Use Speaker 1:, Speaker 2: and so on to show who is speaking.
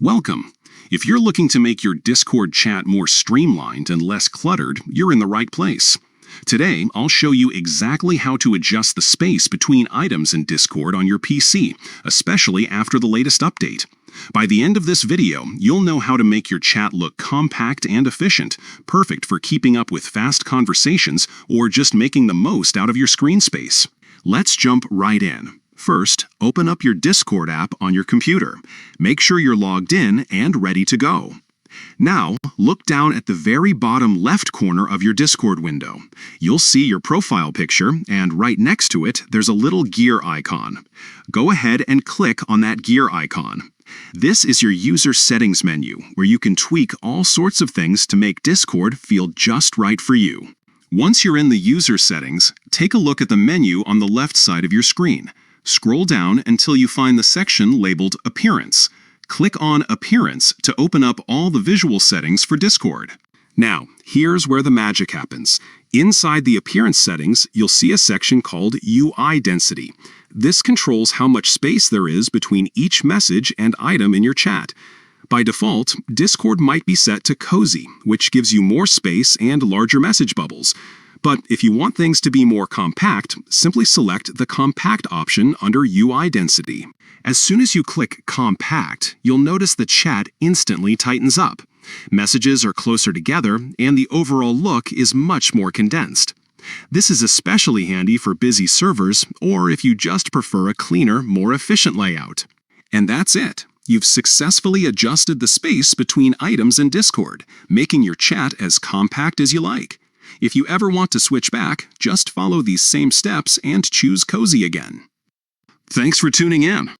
Speaker 1: Welcome. If you're looking to make your Discord chat more streamlined and less cluttered, you're in the right place. Today, I'll show you exactly how to adjust the space between items in Discord on your PC, especially after the latest update. By the end of this video, you'll know how to make your chat look compact and efficient, perfect for keeping up with fast conversations or just making the most out of your screen space. Let's jump right in. First, open up your Discord app on your computer. Make sure you're logged in and ready to go. Now, look down at the very bottom left corner of your Discord window. You'll see your profile picture, and right next to it, there's a little gear icon. Go ahead and click on that gear icon. This is your user settings menu, where you can tweak all sorts of things to make Discord feel just right for you. Once you're in the user settings, take a look at the menu on the left side of your screen. Scroll down until you find the section labeled Appearance. Click on Appearance to open up all the visual settings for Discord. Now, here's where the magic happens. Inside the Appearance settings, you'll see a section called UI Density. This controls how much space there is between each message and item in your chat. By default, Discord might be set to Cozy, which gives you more space and larger message bubbles. But if you want things to be more compact, simply select the Compact option under UI Density. As soon as you click Compact, you'll notice the chat instantly tightens up. Messages are closer together, and the overall look is much more condensed. This is especially handy for busy servers, or if you just prefer a cleaner, more efficient layout. And that's it. You've successfully adjusted the space between items in Discord, making your chat as compact as you like. If you ever want to switch back, just follow these same steps and choose Cozy again. Thanks for tuning in.